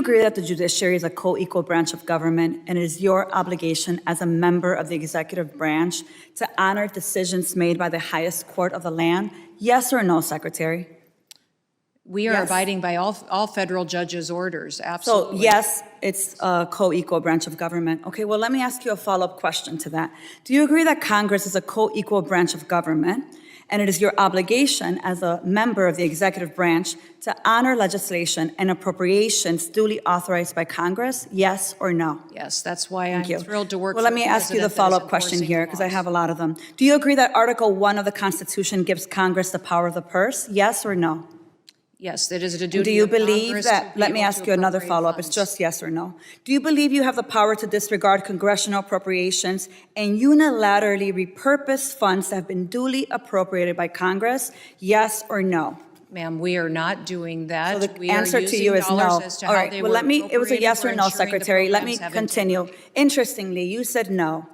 agree that the judiciary is a co-equal branch of government, and it is your obligation as a member of the executive branch to honor decisions made by the highest court of the land? Yes or no, Secretary? We are abiding by all federal judges' orders, absolutely. So yes, it's a co-equal branch of government. Okay, well, let me ask you a follow-up question to that. Do you agree that Congress is a co-equal branch of government, and it is your obligation as a member of the executive branch to honor legislation and appropriations duly authorized by Congress? Yes or no? Yes, that's why I'm thrilled to work. Well, let me ask you the follow-up question here, because I have a lot of them. Do you agree that Article 1 of the Constitution gives Congress the power of the purse? Yes or no? Yes, it is a duty. Do you of believe Congress that, to be let me able ask to you another appropriate follow-up, funds. it's just yes or no. Do you believe you have the power to disregard congressional appropriations and unilaterally repurpose funds that have been duly appropriated by Congress? Yes or no? Ma'am, we are not doing that. So the We are answer to using you is dollars no. as to All how right, they well, were it was a yes appropriated or no, for ensuring the Secretary. Let me programs have continue. Interestingly, you said no.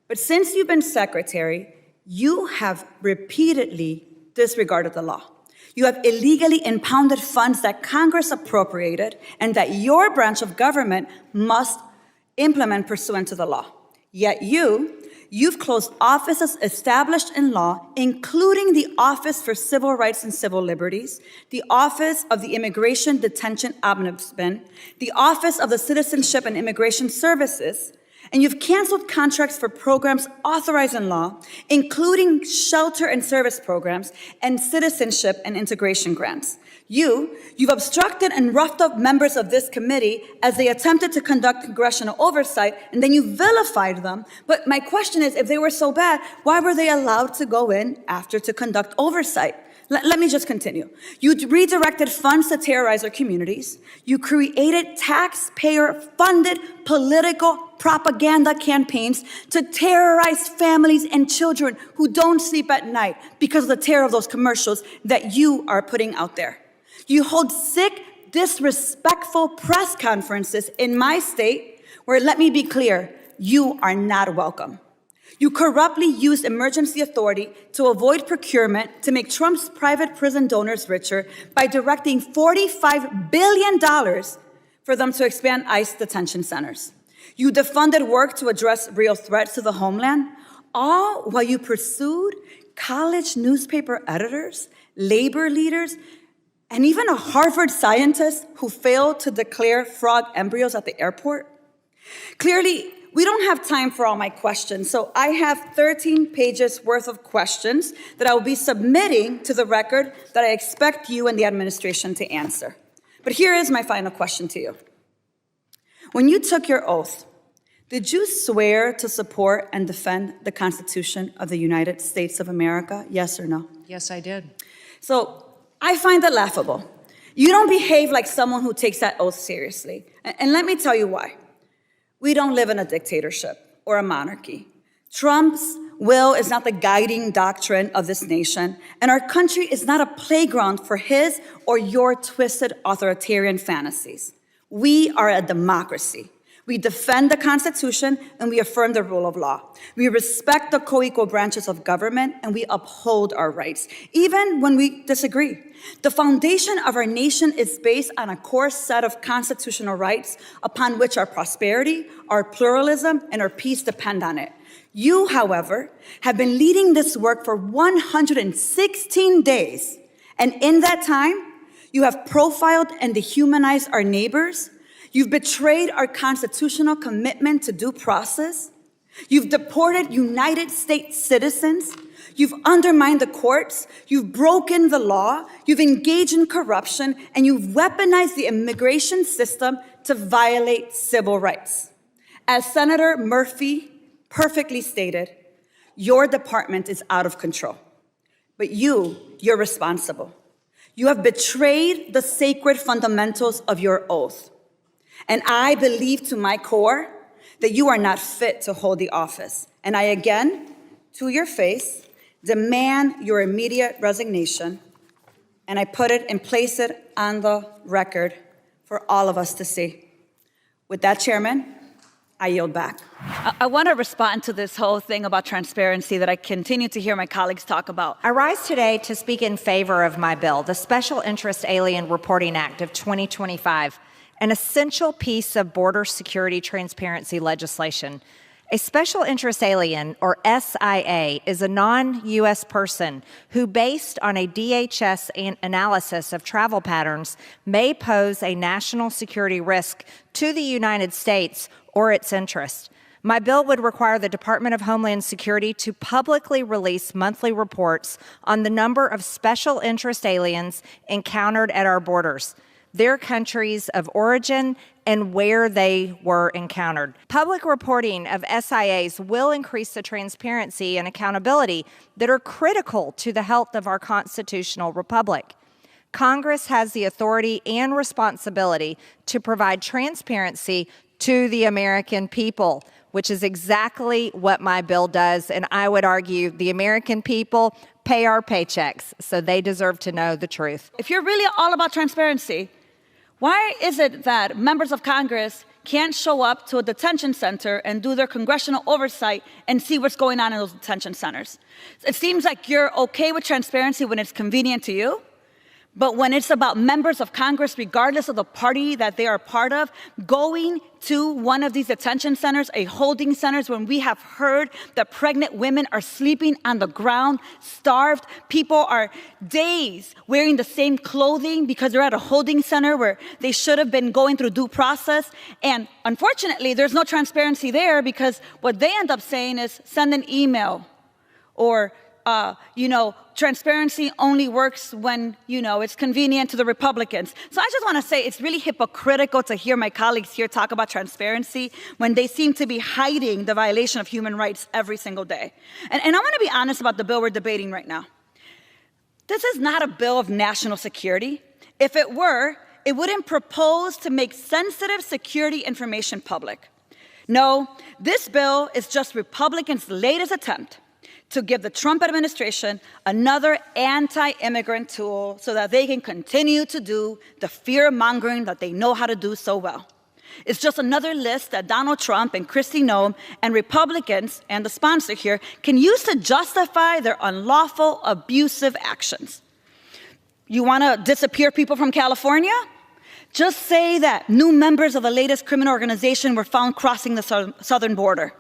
But since you've been Secretary, you have repeatedly disregarded the law. You have illegally impounded funds that Congress appropriated and that your branch of government must implement pursuant to the law. Yet you've closed offices established in law, including the Office for Civil Rights and Civil Liberties, the Office of the Immigration Detention Ombudsman, the Office of the Citizenship and Immigration Services, and you've canceled contracts for programs authorized in law, including shelter and service programs and citizenship and integration grants. You've obstructed and roughed up members of this committee as they attempted to conduct congressional oversight, and then you vilified them. But my question is, if they were so bad, why were they allowed to go in after to conduct oversight? Let me just continue. You redirected funds to terrorize our communities. You created taxpayer-funded political propaganda campaigns to terrorize families and children who don't sleep at night because of the terror of those commercials that you are putting out there. You hold sick, disrespectful press conferences in my state where, let me be clear, you are not welcome. You corruptly used emergency authority to avoid procurement to make Trump's private prison donors richer by directing $45 billion for them to expand ICE detention centers. You defunded work to address real threats to the Homeland, all while you pursued college newspaper editors, labor leaders, and even a Harvard scientist who failed to declare frog embryos at the airport. Clearly, we don't have time for all my questions, so I have 13 pages worth of questions that I will be submitting to the record that I expect you and the administration to answer. But here is my final question to you. When you took your oath, did you swear to support and defend the Constitution of the United States of America? Yes or no? Yes, I did. So I find that laughable. You don't behave like someone who takes that oath seriously. And let me tell you why. We don't live in a dictatorship or a monarchy. Trump's will is not the guiding doctrine of this nation, and our country is not a playground for his or your twisted authoritarian fantasies. We are a democracy. We defend the Constitution and we affirm the rule of law. We respect the co-equal branches of government and we uphold our rights, even when we disagree. The foundation of our nation is based on a core set of constitutional rights upon which our prosperity, our pluralism, and our peace depend on it. You, however, have been leading this work for 116 days, and in that time, you have profiled and dehumanized our neighbors. You've betrayed our constitutional commitment to due process. You've deported United States citizens. You've undermined the courts. You've broken the law. You've engaged in corruption, and you've weaponized the immigration system to violate civil rights. As Senator Murphy perfectly stated, your department is out of control, but you're responsible. You have betrayed the sacred fundamentals of your oath. And I believe to my core that you are not fit to hold the office. And I again, to your face, demand your immediate resignation. And I put it and place it on the record for all of us to see. With that, Chairman, I yield back. I want to respond to this whole thing about transparency that I continue to hear my colleagues talk about. I rise today to speak in favor of my bill, the Special Interest Alien Reporting Act of 2025. an essential piece of border security transparency legislation. A special interest alien, or SIA, is a non-U.S. person who, based on a DHS analysis of travel patterns, may pose a national security risk to the United States or its interests. My bill would require the Department of Homeland Security to publicly release monthly reports on the number of special interest aliens encountered at our borders, their countries of origin, and where they were encountered. Public reporting of SIAs will increase the transparency and accountability that are critical to the health of our constitutional republic. Congress has the authority and responsibility to provide transparency to the American people, which is exactly what my bill does. And I would argue the American people pay our paychecks, so they deserve to know the truth. If you're really all about transparency, why is it that members of Congress can't show up to a detention center and do their congressional oversight and see what's going on in those detention centers? It seems like you're okay with transparency when it's convenient to you, but when it's about members of Congress, regardless of the party that they are part of, going to one of these detention centers, a holding centers, when we have heard that pregnant women are sleeping on the ground, starved, people are days wearing the same clothing because they're at a holding center where they should have been going through due process. And unfortunately, there's no transparency there because what they end up saying is send an email or transparency only works when, it's convenient to the Republicans. So I just want to say it's really hypocritical to hear my colleagues here talk about transparency when they seem to be hiding the violation of human rights every single day. And I want to be honest about the bill we're debating right now. This is not a bill of national security. If it were, it wouldn't propose to make sensitive security information public. No, this bill is just Republicans' latest attempt to give the Trump administration another anti-immigrant tool so that they can continue to do the fear-mongering that they know how to do so well. It's just another list that Donald Trump and Kristi Noem and Republicans and the sponsor here can use to justify their unlawful, abusive actions. You want to disappear people from California? Just say that new members of the latest criminal organization were found crossing the southern border.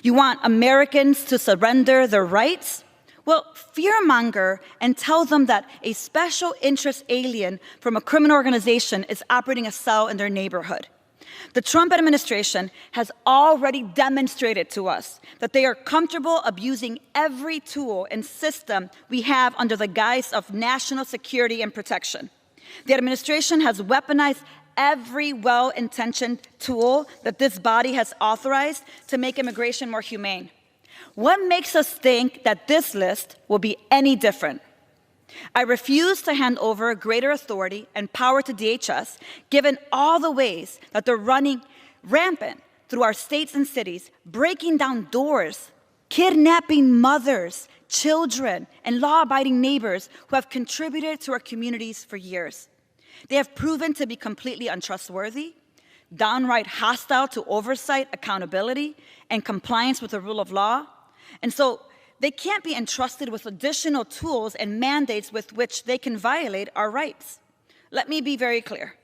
You want Americans to surrender their rights? Well, fearmonger and tell them that a special interest alien from a criminal organization is operating a cell in their neighborhood. The Trump administration has already demonstrated to us that they are comfortable abusing every tool and system we have under the guise of national security and protection. The administration has weaponized every well-intentioned tool that this body has authorized to make immigration more humane. What makes us think that this list will be any different? I refuse to hand over greater authority and power to DHS, given all the ways that they're running rampant through our states and cities, breaking down doors, kidnapping mothers, children, and law-abiding neighbors who have contributed to our communities for years. They have proven to be completely untrustworthy, downright hostile to oversight, accountability, and compliance with the rule of law. And so they can't be entrusted with additional tools and mandates with which they can violate our rights. Let me be very clear.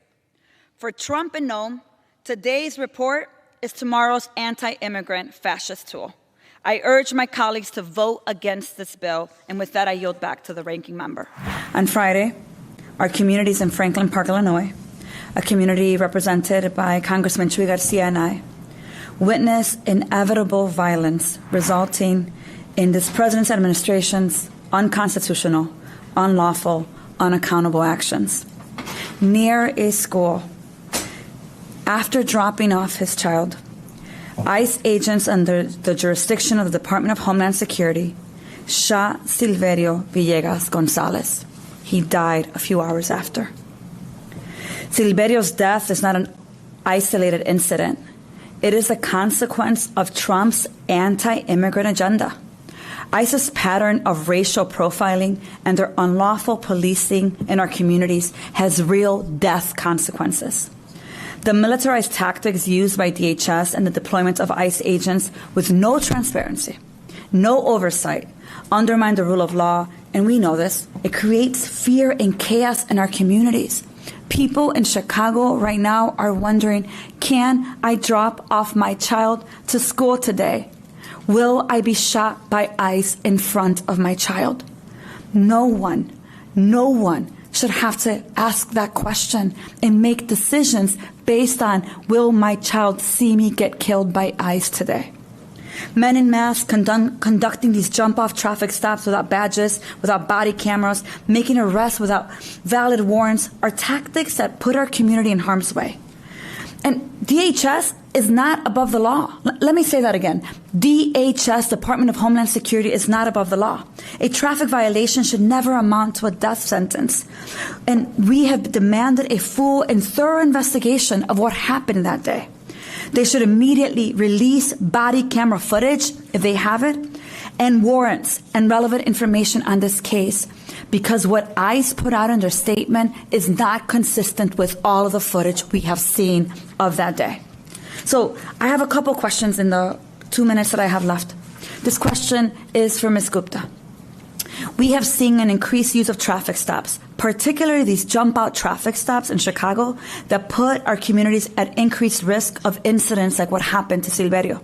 For Trump and Noem, today's report is tomorrow's anti-immigrant fascist tool. I urge my colleagues to vote against this bill, and with that, I yield back to the ranking member. On Friday, our communities in Franklin Park, Illinois, a community represented by Congressman Chuy Garcia and I, witnessed inevitable violence resulting in this president's administration's unconstitutional, unlawful, unaccountable actions. Near a school, after dropping off his child, ICE agents under the jurisdiction of the Department of Homeland Security shot Silverio Villegas Gonzalez. He died a few hours after. Silverio's death is not an isolated incident. It is a consequence of Trump's anti-immigrant agenda. ICE's pattern of racial profiling and their unlawful policing in our communities has real death consequences. The militarized tactics used by DHS and the deployment of ICE agents with no transparency, no oversight, undermine the rule of law, and we know this. It creates fear and chaos in our communities. People in Chicago right now are wondering, can I drop off my child to school today? Will I be shot by ICE in front of my child? No one should have to ask that question and make decisions based on, will my child see me get killed by ICE today? Men in masks conducting these jump-off traffic stops without badges, without body cameras, making arrests without valid warrants are tactics that put our community in harm's way. And DHS is not above the law. Let me say that again. DHS, Department of Homeland Security, is not above the law. A traffic violation should never amount to a death sentence. And we have demanded a full and thorough investigation of what happened that day. They should immediately release body camera footage, if they have it, and warrants and relevant information on this case, because what ICE put out in their statement is not consistent with all of the footage we have seen of that day. So I have a couple questions in the 2 minutes that I have left. This question is for Ms. Gupta. We have seen an increased use of traffic stops, particularly these jump-out traffic stops in Chicago that put our communities at increased risk of incidents like what happened to Silverio.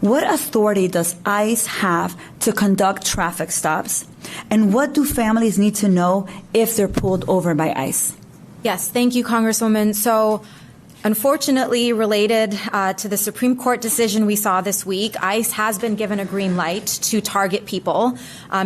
What authority does ICE have to conduct traffic stops? And what do families need to know if they're pulled over by ICE? Yes, thank you, Congresswoman. So, unfortunately, related to the Supreme Court decision we saw this week, ICE has been given a green light to target people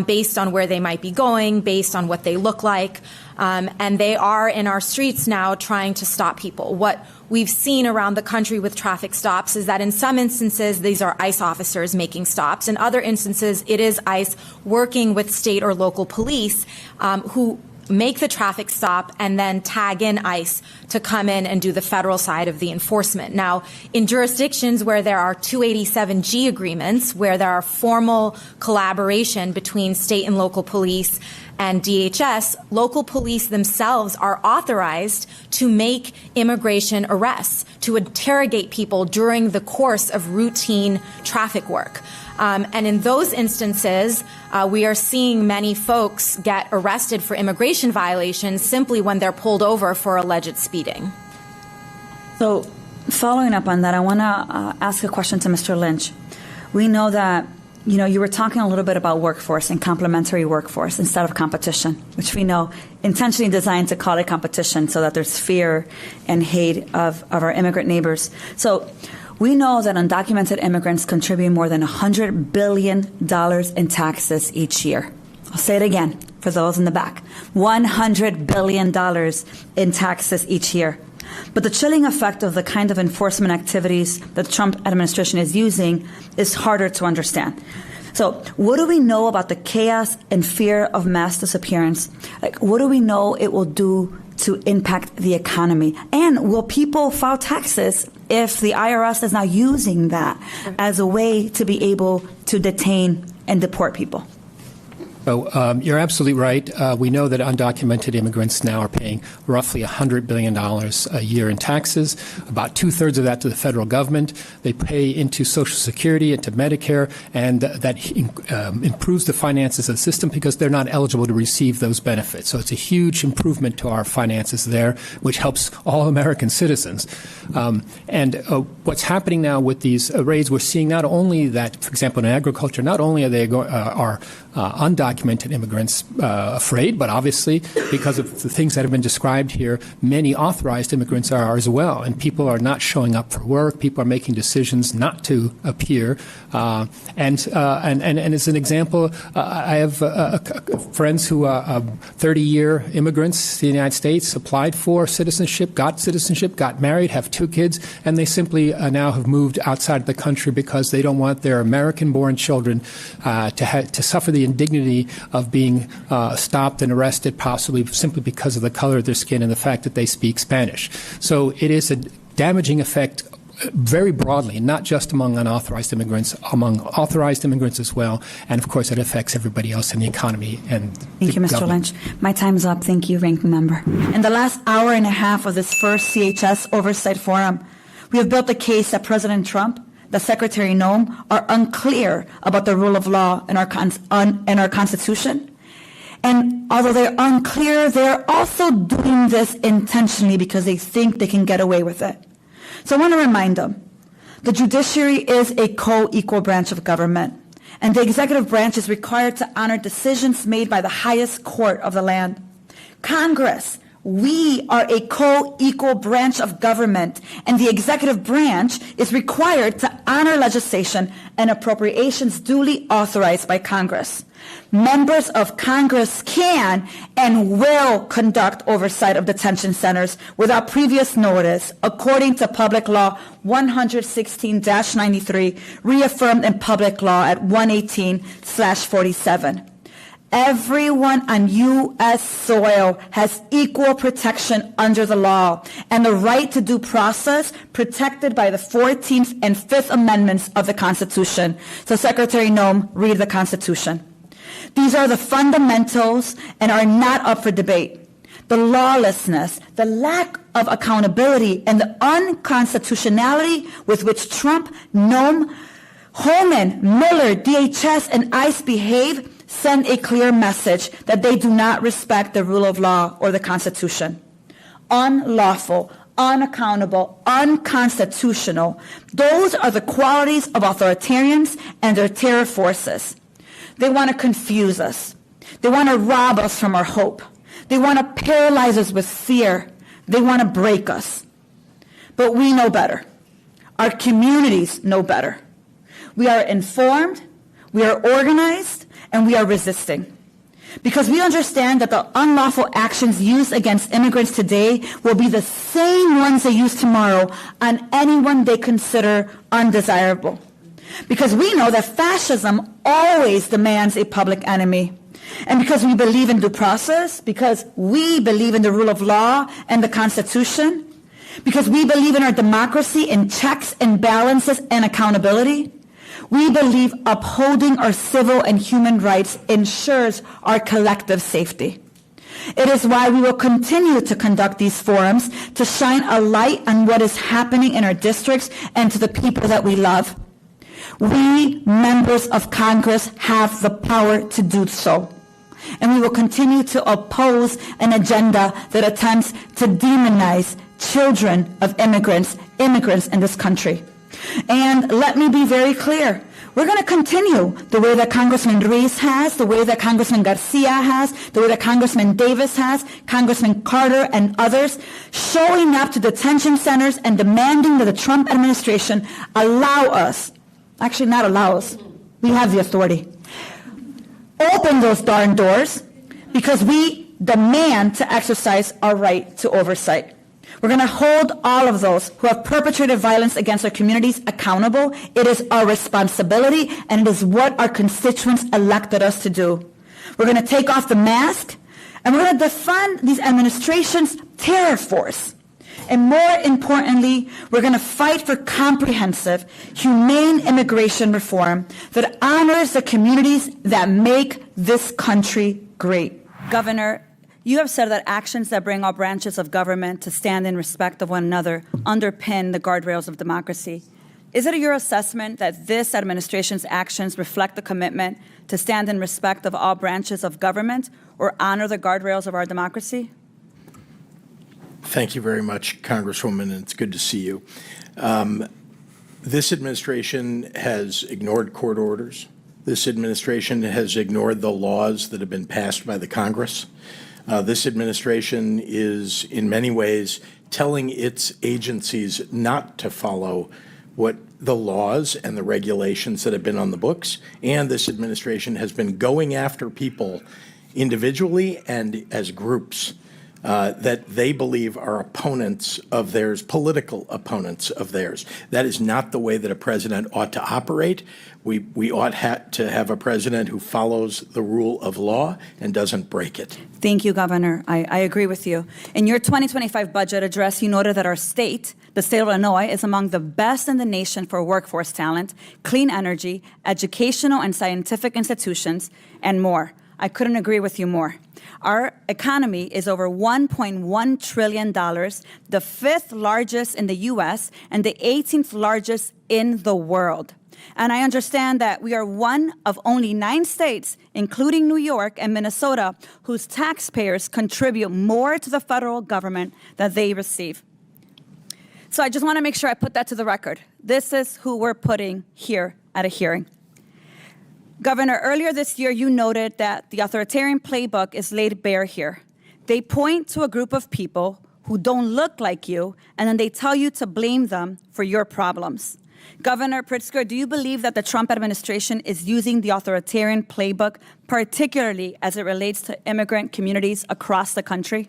based on where they might be going, based on what they look like, and they are in our streets now trying to stop people. What we've seen around the country with traffic stops is that in some instances, these are ICE officers making stops. In other instances, it is ICE working with state or local police who make the traffic stop and then tag in ICE to come in and do the federal side of the enforcement. Now, in jurisdictions where there are 287G agreements, where there are formal collaboration between state and local police and DHS, local police themselves are authorized to make immigration arrests, to interrogate people during the course of routine traffic work. And in those instances, we are seeing many folks get arrested for immigration violations simply when they're pulled over for alleged speeding. So following up on that, I want to ask a question to Mr. Lynch. We know that, you were talking a little bit about workforce and complementary workforce instead of competition, which we know intentionally designed to call it competition so that there's fear and hate of our immigrant neighbors. So we know that undocumented immigrants contribute more than $100 billion in taxes each year. I'll say it again for those in the back. $100 billion in taxes each year. But the chilling effect of the kind of enforcement activities that the Trump administration is using is harder to understand. So what do we know about the chaos and fear of mass disappearance? What do we know it will do to impact the economy? And will people file taxes if the IRS is now using that as a way to be able to detain and deport people? So you're absolutely right. We know that undocumented immigrants now are paying roughly $100 billion a year in taxes, about 2/3 of that to the federal government. They pay into Social Security, into Medicare, and that improves the finances of the system because they're not eligible to receive those benefits. So it's a huge improvement to our finances there, which helps all American citizens. And what's happening now with these raids, we're seeing not only that, for example, in agriculture, not only are they undocumented immigrants afraid, but obviously because of the things that have been described here, many authorized immigrants are as well, and people are not showing up for work. People are making decisions not to appear. And as an example, I have friends who are 30-year immigrants to the United States, applied for citizenship, got married, have 2 kids, and they simply now have moved outside of the country because they don't want their American-born children to suffer the indignity of being stopped and arrested, possibly simply because of the color of their skin and the fact that they speak Spanish. So it is a damaging effect very broadly, not just among unauthorized immigrants, among authorized immigrants as well. And, of course, it affects everybody else in the economy. And Thank you, Mr. government. Lynch. My time's up. Thank you, Ranking Member. In the last hour and a half of this first CHS Oversight Forum, we have built the case that President Trump, that Secretary Noem are unclear about the rule of law in our Constitution, And although they're unclear, they're also doing this intentionally because they think they can get away with it. So I want to remind them, the judiciary is a co-equal branch of government, and the executive branch is required to honor decisions made by the highest court of the land. Congress, we are a co-equal branch of government, and the executive branch is required to honor legislation and appropriations duly authorized by Congress. Members of Congress can and will conduct oversight of detention centers without previous notice, according to Public Law 116-93, reaffirmed in Public Law at 118/47. Everyone on U.S. soil has equal protection under the law and the right to due process protected by the 14th and 5th Amendments of the Constitution. So Secretary Noem, read the Constitution. These are the fundamentals and are not up for debate. The lawlessness, the lack of accountability, and the unconstitutionality with which Trump, Noem, Homeland, Miller, DHS, and ICE behave send a clear message that they do not respect the rule of law or the Constitution. Unlawful, unaccountable, unconstitutional. Those are the qualities of authoritarians and their terror forces. They want to confuse us. They want to rob us from our hope. They want to paralyze us with fear. They want to break us. But we know better. Our communities know better. We are informed, we are organized, and we are resisting. Because we understand that the unlawful actions used against immigrants today will be the same ones they use tomorrow on anyone they consider undesirable. Because we know that fascism always demands a public enemy. And because we believe in due process, because we believe in the rule of law and the Constitution, because we believe in our democracy in checks and balances and accountability, we believe upholding our civil and human rights ensures our collective safety. It is why we will continue to conduct these forums to shine a light on what is happening in our districts and to the people that we love. We, members of Congress, have the power to do so. And we will continue to oppose an agenda that attempts to demonize children of immigrants in this country. And let me be very clear. We're going to continue the way that Congressman Ruiz has, the way that Congressman Garcia has, the way that Congressman Davis has, Congressman Carter and others, showing up to detention centers and demanding that the Trump administration allow us, actually not allow us, we have the authority, open those darn doors because we demand to exercise our right to oversight. We're going to hold all of those who have perpetrated violence against our communities accountable. It is our responsibility, and it is what our constituents elected us to do. We're going to take off the mask, and we're going to defund these administration's terror force. And more importantly, we're going to fight for comprehensive, humane immigration reform that honors the communities that make this country great. Governor, you have said that actions that bring all branches of government to stand in respect of one another underpin the guardrails of democracy. Is it your assessment that this administration's actions reflect the commitment to stand in respect of all branches of government or honor the guardrails of our democracy? Thank you very much, Congresswoman, and it's good to see you. This administration has ignored court orders. This administration has ignored the laws that have been passed by the Congress. This administration is, in many ways, telling its agencies not to follow what the laws and the regulations that have been on the books. And this administration has been going after people individually and as groups that they believe are opponents of theirs, political opponents of theirs. That is not the way that a president ought to operate. We ought to have a president who follows the rule of law and doesn't break it. Thank you, Governor. I agree with you. In your 2025 budget address, you noted that our state, the state of Illinois, is among the best in the nation for workforce talent, clean energy, educational and scientific institutions, and more. I couldn't agree with you more. Our economy is over $1.1 trillion, the 5th largest in the U.S. and the 18th largest in the world. And I understand that we are one of only 9 states including New York and Minnesota, whose taxpayers contribute more to the federal government than they receive. So I just want to make sure I put that to the record. This is who we're putting here at a hearing. Governor, earlier this year, you noted that the authoritarian playbook is laid bare here. They point to a group of people who don't look like you, and then they tell you to blame them for your problems. Governor Pritzker, do you believe that the Trump administration is using the authoritarian playbook, particularly as it relates to immigrant communities across the country?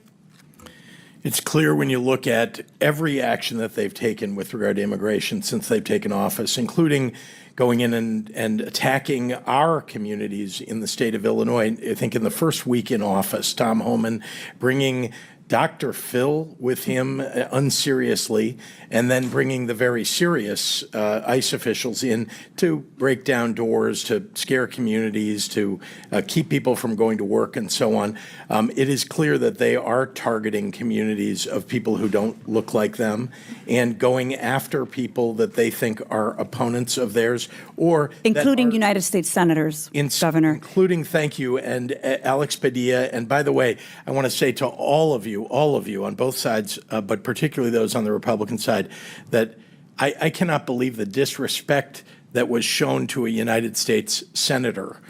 It's clear when you look at every action that they've taken with regard to immigration since they've taken office, including going in and attacking our communities in the state of Illinois. I think in the first week in office, Tom Homan bringing Dr. Phil with him unseriously, and then bringing the very serious ICE officials in to break down doors, to scare communities, to keep people from going to work and so on. It is clear that they are targeting communities of people who don't look like them and going after people that they think are opponents of theirs, or including United States senators, Governor. Including, thank you, and Alex Padilla. And by the way, I want to say to all of you on both sides, but particularly those on the Republican side, that I cannot believe the disrespect that was shown to a United States senator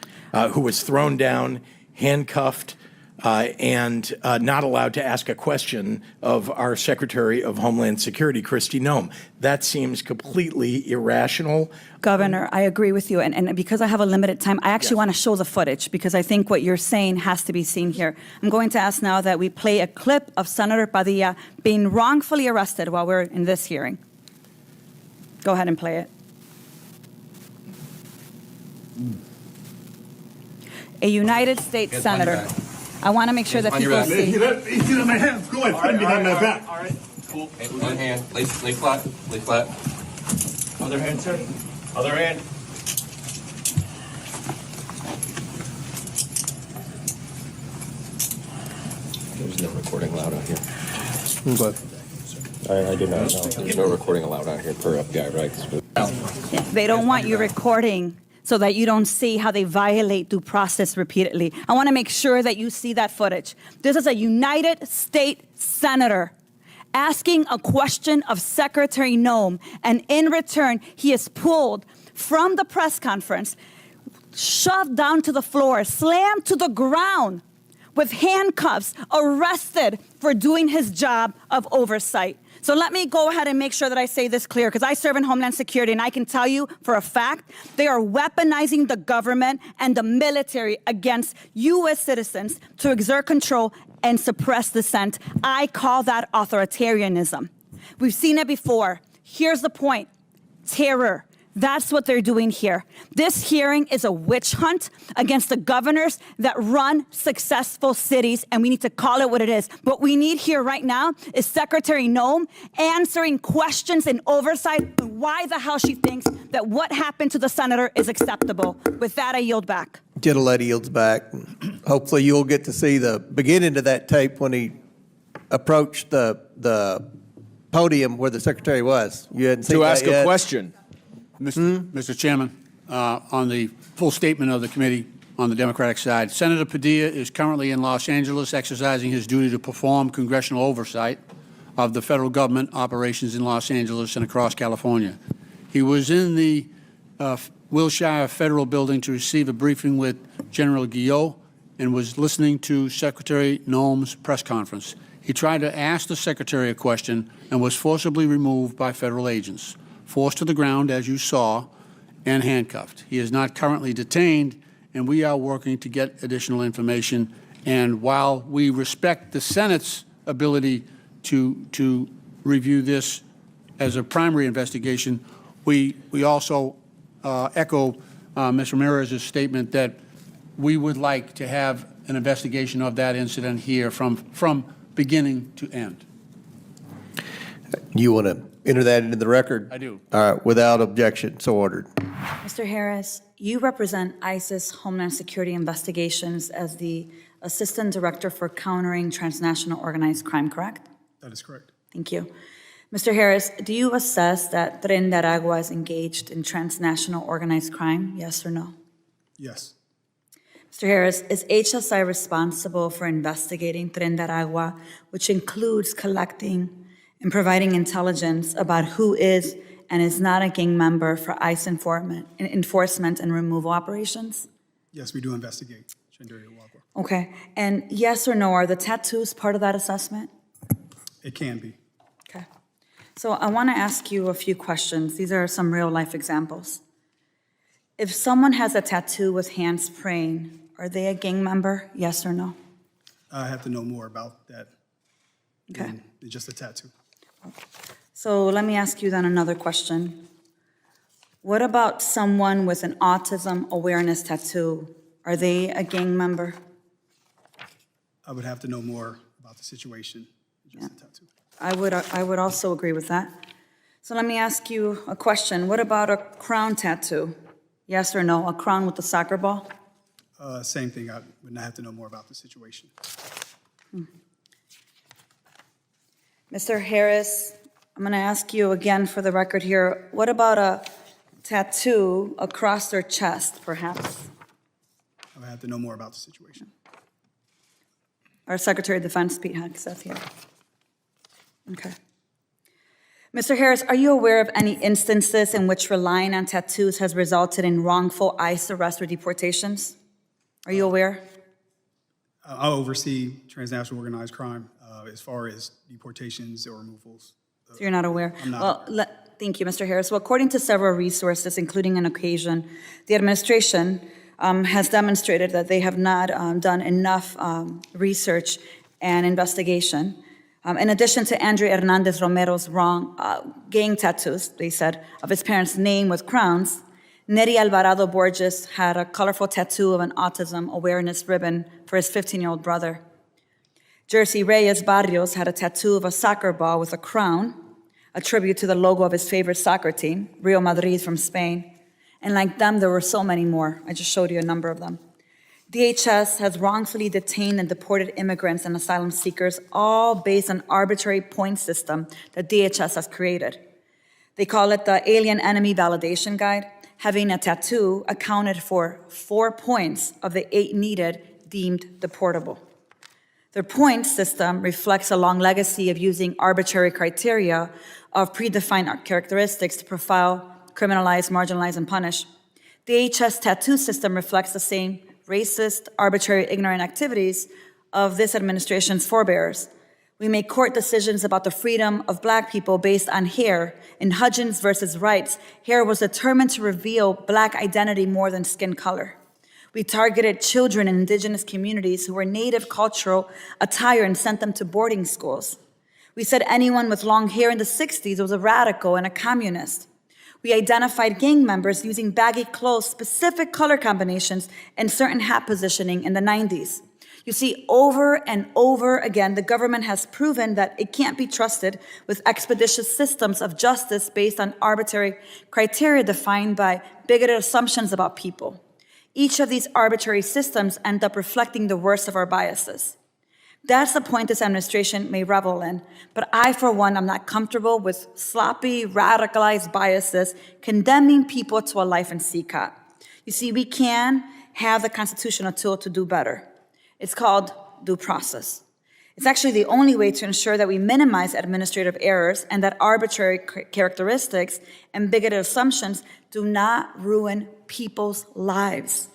who was thrown down, handcuffed, and not allowed to ask a question of our Secretary of Homeland Security, Kristi Noem. That seems completely irrational. Governor, I agree with you. And because I have a limited time, I actually want to show the footage because I think what you're saying has to be seen here. I'm going to ask now that we play a clip of Senator Padilla being wrongfully arrested while we're in this hearing. Go ahead and play it. A United States senator. I want to make sure that people see. Get on my hands. Go ahead. Put him behind my back. All right. Cool. Hey, one hand. Lay flat. Lay flat. Other hand, sir. Other hand. There's no recording allowed out here. I do not know. There's no recording allowed out here per FBI, right? They don't want you recording so that you don't see how they violate due process repeatedly. I want to make sure that you see that footage. This is a United States senator asking a question of Secretary Noem, and in return, he is pulled from the press conference, shoved down to the floor, slammed to the ground with handcuffs, arrested for doing his job of oversight. So let me go ahead and make sure that I say this clear, because I serve in Homeland Security, and I can tell you for a fact, they are weaponizing the government and the military against U.S. citizens to exert control and suppress dissent. I call that authoritarianism. We've seen it before. Here's the point: terror. That's what they're doing here. This hearing is a witch hunt against the governors that run successful cities, and we need to call it what it is. What we need here right now is Secretary Noem answering questions and oversight on why the hell she thinks that what happened to the senator is acceptable. With that, I yield back. Gentlelady yields back. Hopefully you'll get to see the beginning of that tape when he approached the podium where the secretary was. You hadn't seen to that ask yet? a question. Mr. Chairman, on the full statement of the committee on the Democratic side, Senator Padilla is currently in Los Angeles exercising his duty to perform congressional oversight of the federal government operations in Los Angeles and across California. He was in the Wilshire Federal Building to receive a briefing with General Guillot and was listening to Secretary Noem's press conference. He tried to ask the Secretary a question and was forcibly removed by federal agents, forced to the ground, as you saw, and handcuffed. He is not currently detained, and we are working to get additional information. And while we respect the Senate's ability to review this as a primary investigation, we also echo Ms. Ramirez's statement that we would like to have an investigation of that incident here from beginning to end. You want to enter that into the record? I do. All right, without objection, so ordered. Mr. Harris, you represent ISIS Homeland Security Investigations as the Assistant Director for Countering Transnational Organized Crime, correct? That is correct. Thank you. Mr. Harris, do you assess that Tren de Aragua is engaged in transnational organized crime, yes or no? Yes. Mr. Harris, is HSI responsible for investigating Tren de Aragua, which includes collecting and providing intelligence about who is and is not a gang member for ICE enforcement and removal operations? Yes, we do investigate Tren de Aragua. Okay, and yes or no, are the tattoos part of that assessment? It can be. Okay. So I want to ask you a few questions. These are some real-life examples. If someone has a tattoo with hands praying, are they a gang member, yes or no? I have to know more about that Okay. than just a tattoo. So let me ask you then another question. What about someone with an autism awareness tattoo? Are they a gang member? I would have to know more about the situation than just a tattoo. I would also agree with that. So let me ask you a question. What about a crown tattoo? Yes or no? A crown with a soccer ball? Same thing. I would not have to know more about the situation. Mr. Harris, I'm going to ask you again for the record here. What about a tattoo across their chest, perhaps? I would have to know more about the situation. Our Secretary of Defense, Pete Hegseth, here. Okay. Mr. Harris, are you aware of any instances in which relying on tattoos has resulted in wrongful ICE arrests or deportations? Are you aware? I oversee transnational organized crime as far as deportations or removals. So you're not aware? I'm not. Well, thank you, Mr. Harris. Well, according to several resources, including an occasion, the administration has demonstrated that they have not done enough research and investigation. In addition to Andre Hernandez Romero's wrong gang tattoos, they said, of his parents' name with crowns, Neri Alvarado Borges had a colorful tattoo of an autism awareness ribbon for his 15-year-old brother. Jersey Reyes Barrios had a tattoo of a soccer ball with a crown, a tribute to the logo of his favorite soccer team, Real Madrid from Spain. And like them, there were so many more. I just showed you a number of them. DHS has wrongfully detained and deported immigrants and asylum seekers, all based on arbitrary point system that DHS has created. They call it the Alien Enemy Validation Guide. Having a tattoo accounted for 4 points of the 8 needed deemed deportable. Their point system reflects a long legacy of using arbitrary criteria of predefined characteristics to profile, criminalize, marginalize, and punish. The DHS tattoo system reflects the same racist, arbitrary, ignorant activities of this administration's forebears. We make court decisions about the freedom of Black people based on hair. In Hudgens versus Rights, hair was determined to reveal Black identity more than skin color. We targeted children in indigenous communities who were native cultural attire and sent them to boarding schools. We said anyone with long hair in the 60s was a radical and a communist. We identified gang members using baggy clothes, specific color combinations, and certain hat positioning in the 90s. You see, over and over again, the government has proven that it can't be trusted with expeditious systems of justice based on arbitrary criteria defined by bigoted assumptions about people. Each of these arbitrary systems end up reflecting the worst of our biases. That's the point this administration may revel in, but I, for one, am not comfortable with sloppy, radicalized biases condemning people to a life in CCOT. You see, we can have the constitutional tool to do better. It's called due process. It's actually the only way to ensure that we minimize administrative errors and that arbitrary characteristics and bigoted assumptions do not ruin people's lives.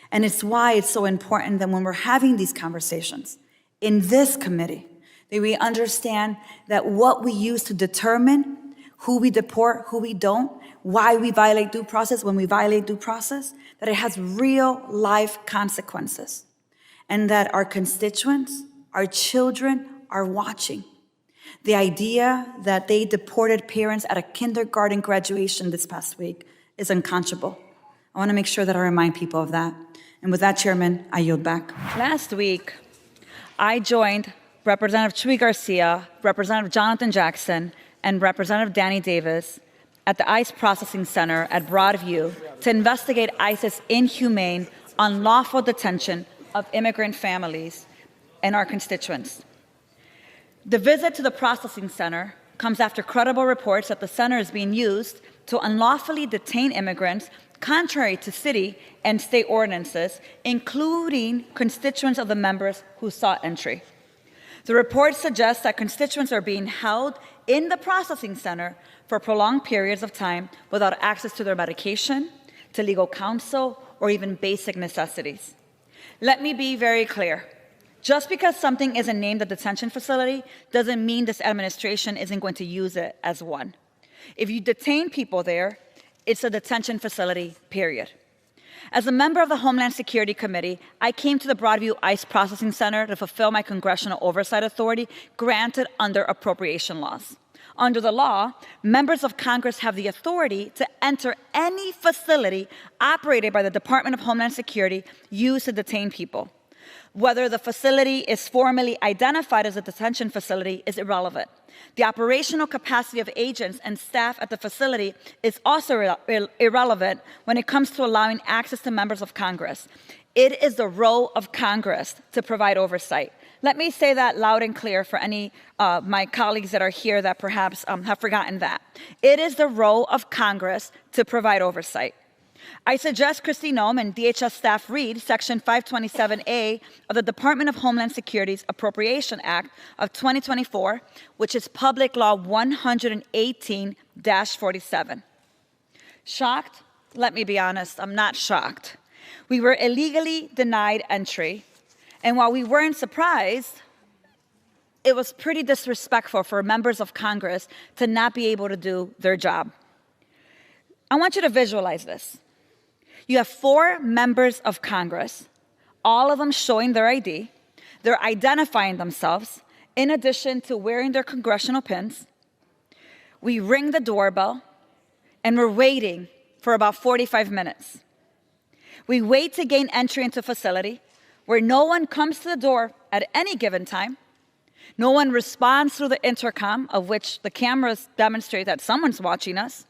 And it's why it's so important that when we're having these conversations in this committee, that we understand that what we use to determine who we deport, who we don't, why we violate due process, when we violate due process, that it has real life consequences. And that our constituents, our children are watching. The idea that they deported parents at a kindergarten graduation this past week is unconscionable. I want to make sure that I remind people of that. And with that, Chairman, I yield back. Last week, I joined Representative Chuy Garcia, Representative Jonathan Jackson, and Representative Danny Davis at the ICE Processing Center at Broadview to investigate ICE's inhumane, unlawful detention of immigrant families and our constituents. The visit to the processing center comes after credible reports that the center is being used to unlawfully detain immigrants contrary to city and state ordinances, including constituents of the members who sought entry. The report suggests that constituents are being held in the processing center for prolonged periods of time without access to their medication, to legal counsel, or even basic necessities. Let me be very clear. Just because something isn't named a detention facility doesn't mean this administration isn't going to use it as one. If you detain people there, it's a detention facility, period. As a member of the Homeland Security Committee, I came to the Broadview ICE Processing Center to fulfill my congressional oversight authority granted under appropriation laws. Under the law, members of Congress have the authority to enter any facility operated by the Department of Homeland Security used to detain people. Whether the facility is formally identified as a detention facility is irrelevant. The operational capacity of agents and staff at the facility is also irrelevant when it comes to allowing access to members of Congress. It is the role of Congress to provide oversight. Let me say that loud and clear for any my colleagues that are here that perhaps have forgotten that. It is the role of Congress to provide oversight. I suggest Kristi Noem and DHS staff read Section 527A of the Department of Homeland Security's Appropriation Act of 2024, which is Public Law 118-47. Shocked? Let me be honest, I'm not shocked. We were illegally denied entry, and while we weren't surprised, it was pretty disrespectful for members of Congress to not be able to do their job. I want you to visualize this. You have 4 members of Congress, all of them showing their ID. They're identifying themselves, in addition to wearing their congressional pins. We ring the doorbell, and we're waiting for about 45 minutes. We wait to gain entry into a facility where no one comes to the door at any given time. No one responds through the intercom, of which the cameras demonstrate that someone's watching us.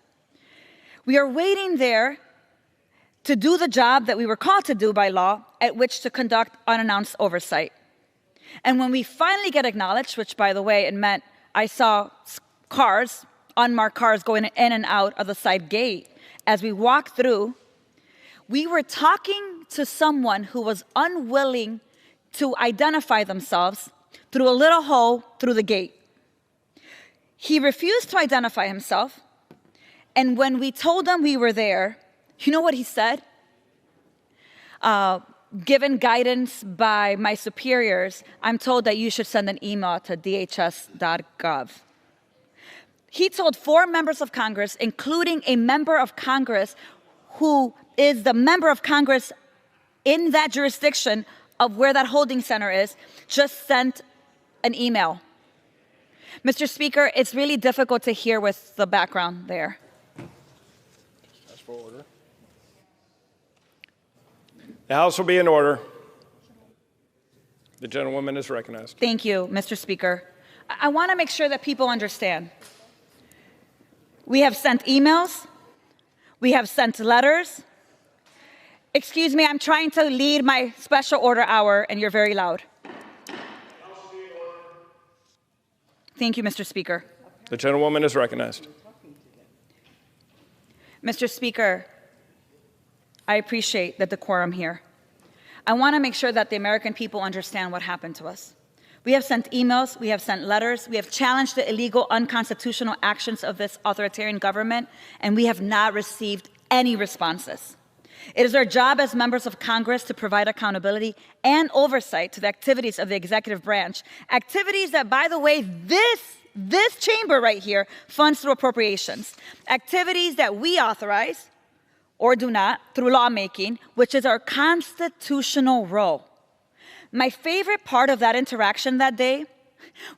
We are waiting there to do the job that we were called to do by law, at which to conduct unannounced oversight. And when we finally get acknowledged, which, by the way, it meant I saw cars, unmarked cars, going in and out of the side gate as we walked through, we were talking to someone who was unwilling to identify themselves through a little hole through the gate. He refused to identify himself, and when we told him we were there, you know what he said? Given guidance by my superiors, I'm told that you should send an email to dhs.gov. He told 4 members of Congress, including a member of Congress who is the member of Congress in that jurisdiction of where that holding center is, just sent an email. Mr. Speaker, it's really difficult to hear with the background there. Ask for order. The House will be in order. The gentlewoman is recognized. Thank you, Mr. Speaker. I want to make sure that people understand. We have sent emails. We have sent letters. Excuse me, I'm trying to lead my special order hour, and you're very loud. Thank you, Mr. Speaker. The gentlewoman is recognized. Mr. Speaker, I appreciate the decorum here. I want to make sure that the American people understand what happened to us. We have sent emails, we have sent letters, we have challenged the illegal, unconstitutional actions of this authoritarian government, and we have not received any responses. It is our job as members of Congress to provide accountability and oversight to the activities of the executive branch, activities that, by the way, this chamber right here funds through appropriations, activities that we authorize or do not through lawmaking, which is our constitutional role. My favorite part of that interaction that day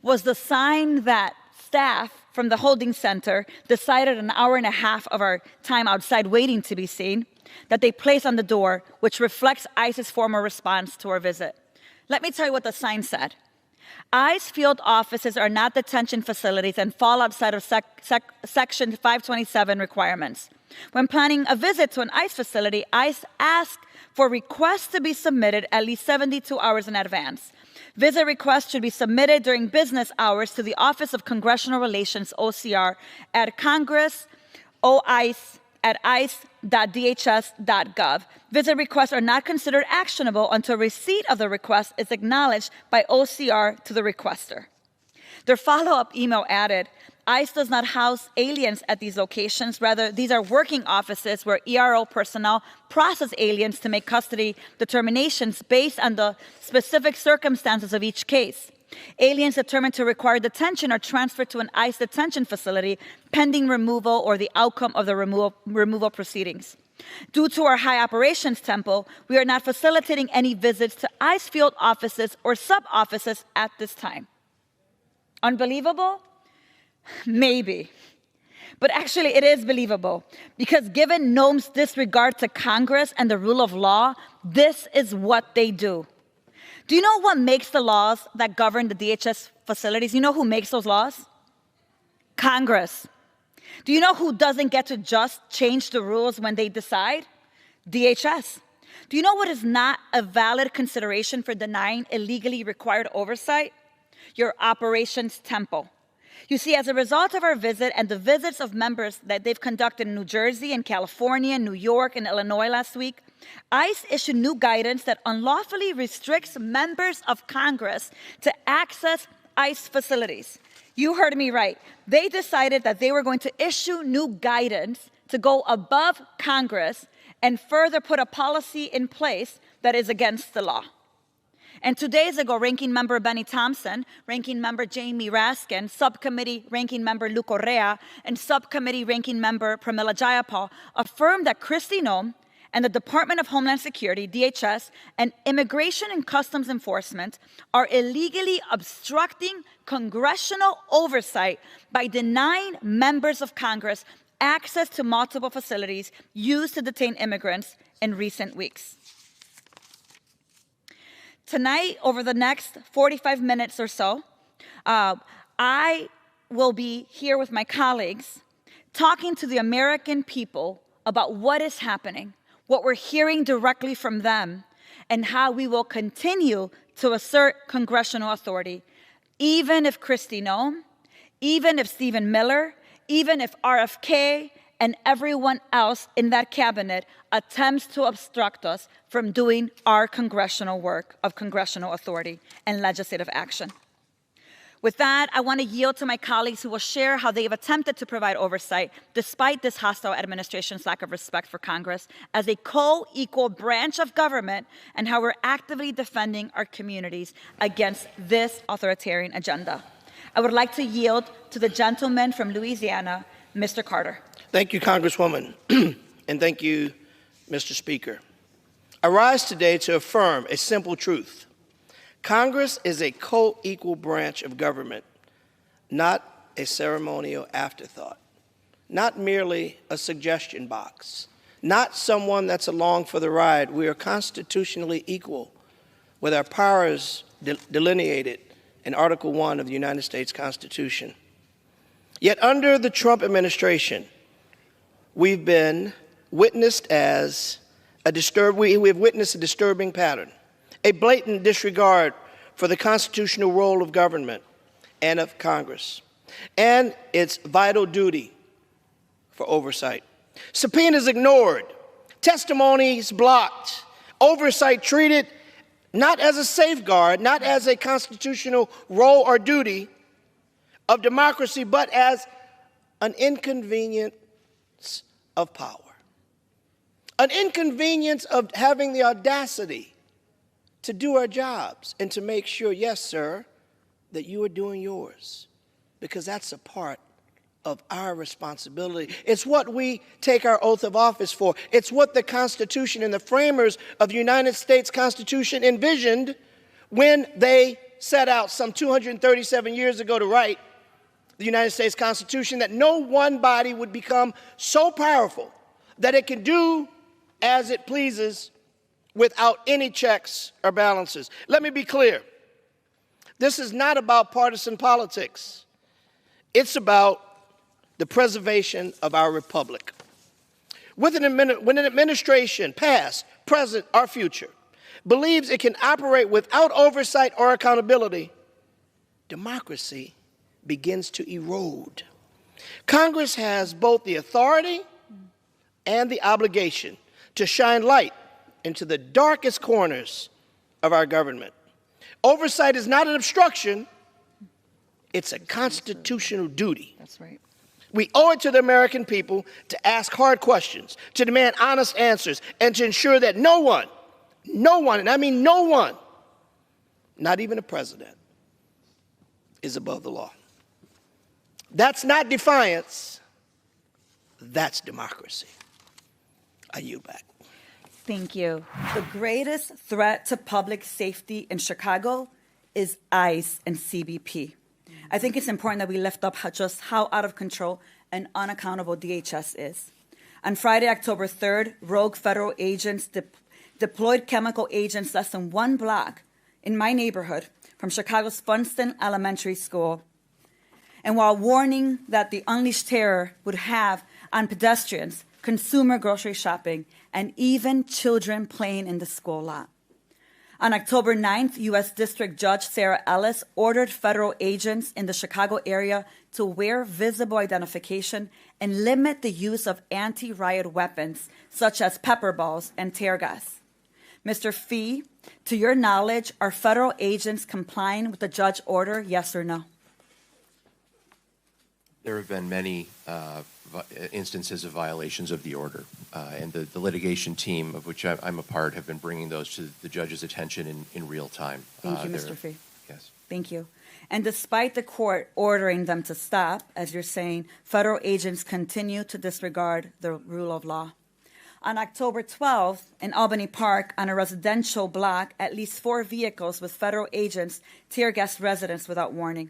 was the sign that staff from the holding center decided an hour and a half of our time outside waiting to be seen, that they placed on the door, which reflects ICE's formal response to our visit. Let me tell you what the sign said. ICE field offices are not detention facilities and fall outside of Section 527 requirements. When planning a visit to an ICE facility, ICE asks for requests to be submitted at least 72 hours in advance. Visit requests should be submitted during business hours to the Office of Congressional Relations, OCR, at Congress, OICE, at ice.dhs.gov. Visit requests are not considered actionable until receipt of the request is acknowledged by OCR to the requester. Their follow-up email added, ICE does not house aliens at these locations. Rather, these are working offices where ERO personnel process aliens to make custody determinations based on the specific circumstances of each case. Aliens determined to require detention are transferred to an ICE detention facility pending removal or the outcome of the removal proceedings. Due to our high operations tempo, we are not facilitating any visits to ICE field offices or sub-offices at this time. Unbelievable? Maybe. But actually, it is believable, because given Noem's disregard to Congress and the rule of law, this is what they do. Do you know what makes the laws that govern the DHS facilities? You know who makes those laws? Congress. Do you know who doesn't get to just change the rules when they decide? DHS. Do you know what is not a valid consideration for denying illegally required oversight? Your operations tempo. You see, as a result of our visit and the visits of members that they've conducted in New Jersey and California, New York, and Illinois last week, ICE issued new guidance that unlawfully restricts members of Congress to access ICE facilities. You heard me right. They decided that they were going to issue new guidance to go above Congress and further put a policy in place that is against the law. And 2 days ago, Ranking Member Benny Thompson, Ranking Member Jamie Raskin, Subcommittee Ranking Member Lou Correa, and Subcommittee Ranking Member Pramila Jayapal affirmed that Kristi Noem and the Department of Homeland Security, DHS, and Immigration and Customs Enforcement are illegally obstructing congressional oversight by denying members of Congress access to multiple facilities used to detain immigrants in recent weeks. Tonight, over the next 45 minutes or so, I will be here with my colleagues talking to the American people about what is happening, what we're hearing directly from them, and how we will continue to assert congressional authority, even if Kristi Noem, even if Stephen Miller, even if RFK, and everyone else in that cabinet attempts to obstruct us from doing our congressional work of congressional authority and legislative action. With that, I want to yield to my colleagues who will share how they have attempted to provide oversight despite this hostile administration's lack of respect for Congress as a co-equal branch of government, and how we're actively defending our communities against this authoritarian agenda. I would like to yield to the gentleman from Louisiana, Mr. Carter. Thank you, Congresswoman, and thank you, Mr. Speaker. I rise today to affirm a simple truth. Congress is a co-equal branch of government, not a ceremonial afterthought, not merely a suggestion box, not someone that's along for the ride. We are constitutionally equal with our powers delineated in Article 1 of the United States Constitution. Yet under the Trump administration, we've witnessed a disturbing pattern, a blatant disregard for the constitutional role of government and of Congress, and its vital duty for oversight. Subpoenas ignored, testimonies blocked, oversight treated not as a safeguard, not as a constitutional role or duty of democracy, but as an inconvenience of power. An inconvenience of having the audacity to do our jobs and to make sure, yes, sir, that you are doing yours, because that's a part of our responsibility. It's what we take our oath of office for. It's what the Constitution and the framers of the United States Constitution envisioned when they set out some 237 years ago to write the United States Constitution, that no one body would become so powerful that it can do as it pleases without any checks or balances. Let me be clear. This is not about partisan politics. It's about the preservation of our republic. When an administration, past, present, or future, believes it can operate without oversight or accountability, democracy begins to erode. Congress has both the authority and the obligation to shine light into the darkest corners of our government. Oversight is not an obstruction, it's a constitutional duty. That's right. We owe it to the American people to ask hard questions, to demand honest answers, and to ensure that no one, and I mean no one, not even a president, is above the law. That's not defiance, that's democracy. I yield back. Thank you. The greatest threat to public safety in Chicago is ICE and CBP. I think it's important that we lift up just how out of control and unaccountable DHS is. On Friday, October 3rd, rogue federal agents deployed chemical agents less than 1 block in my neighborhood from Chicago's Funston Elementary School. And while warning that the unleashed terror would have on pedestrians, consumer grocery shopping, and even children playing in the school lot. On October 9th, U.S. District Judge Sarah Ellis ordered federal agents in the Chicago area to wear visible identification and limit the use of anti-riot weapons, such as pepper balls and tear gas. Mr. Fee, to your knowledge, are federal agents complying with the judge order, yes or no? There have been many instances of violations of the order, and the litigation team, of which I'm a part, have been bringing those to the judge's attention in real time. Thank you, Mr. Fee. Yes. Thank you. And despite the court ordering them to stop, as you're saying, federal agents continue to disregard the rule of law. On October 12th, in Albany Park, on a residential block, at least 4 vehicles with federal agents tear gassed residents without warning.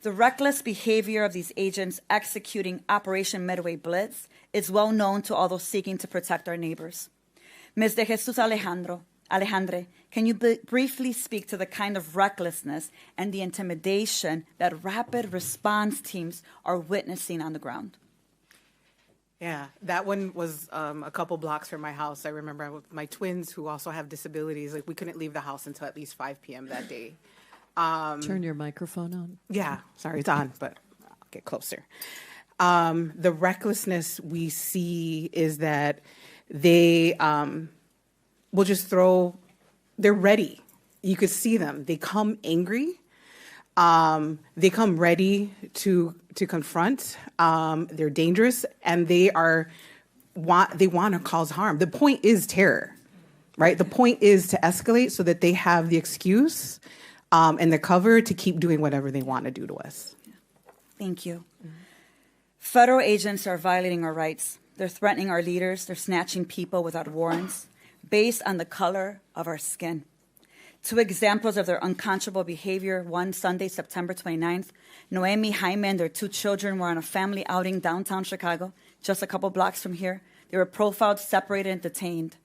The reckless behavior of these agents executing Operation Midway Blitz is well known to all those seeking to protect our neighbors. Ms. De Jesus Alejandre, can you briefly speak to the kind of recklessness and the intimidation that rapid response teams are witnessing on the ground? Yeah, that one was a couple blocks from my house. I remember with my twins who also have disabilities, like we couldn't leave the house until at least 5 p.m. that day. Turn your microphone on. Yeah, sorry, it's on, but I'll get closer. The recklessness we see is that they will just they're ready. You could see them. They come angry. They come ready to confront. They're dangerous, and they want to cause harm. The point is terror, right? The point is to escalate so that they have the excuse and the cover to keep doing whatever they want to do to us. Thank you. Federal agents are violating our rights. They're threatening our leaders. They're snatching people without warrants based on the color of our skin. 2 examples of their unconscionable behavior. One Sunday, September 29th, Noem, Jaime, and their 2 children were on a family outing downtown Chicago, just a couple blocks from here. They were profiled, separated, and detained.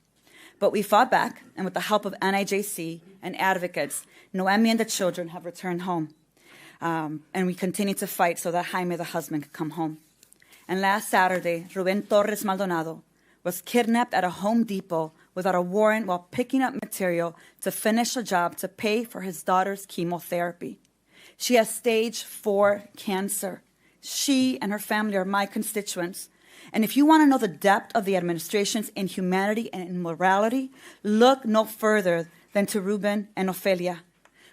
But we fought back, and with the help of NIJC and advocates, Noemi and the children have returned home. And we continue to fight so that Jaime, the husband, could come home. And last Saturday, Ruben Torres Maldonado was kidnapped at a Home Depot without a warrant while picking up material to finish a job to pay for his daughter's chemotherapy. She has stage 4 cancer. She and her family are my constituents. And if you want to know the depth of the administration's inhumanity and immorality, look no further than to Ruben and Ofelia.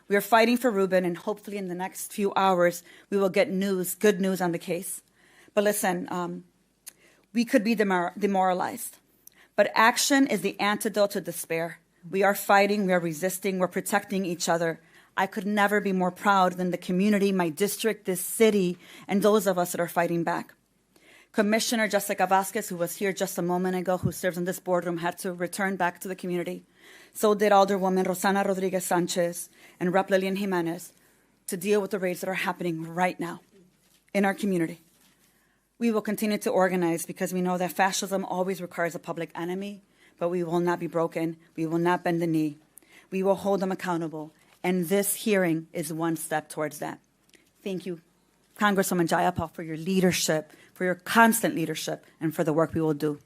We are fighting for Ruben, and hopefully in the next few hours, we will get good news on the case. But listen, we could be demoralized. But action is the antidote to despair. We are fighting, we are resisting, we're protecting each other. I could never be more proud than the community, my district, this city, and those of us that are fighting back. Commissioner Jessica Vasquez, who was here just a moment ago, who serves in this boardroom, had to return back to the community. So did Alderwoman Rosana Rodriguez Sanchez and Rep. Lillian Jimenez to deal with the raids that are happening right now in our community. We will continue to organize because we know that fascism always requires a public enemy, but we will not be broken. We will not bend the knee. We will hold them accountable. And this hearing is one step towards that. Thank you, Congresswoman Jayapal, for your leadership, for your constant leadership, and for the work we will do.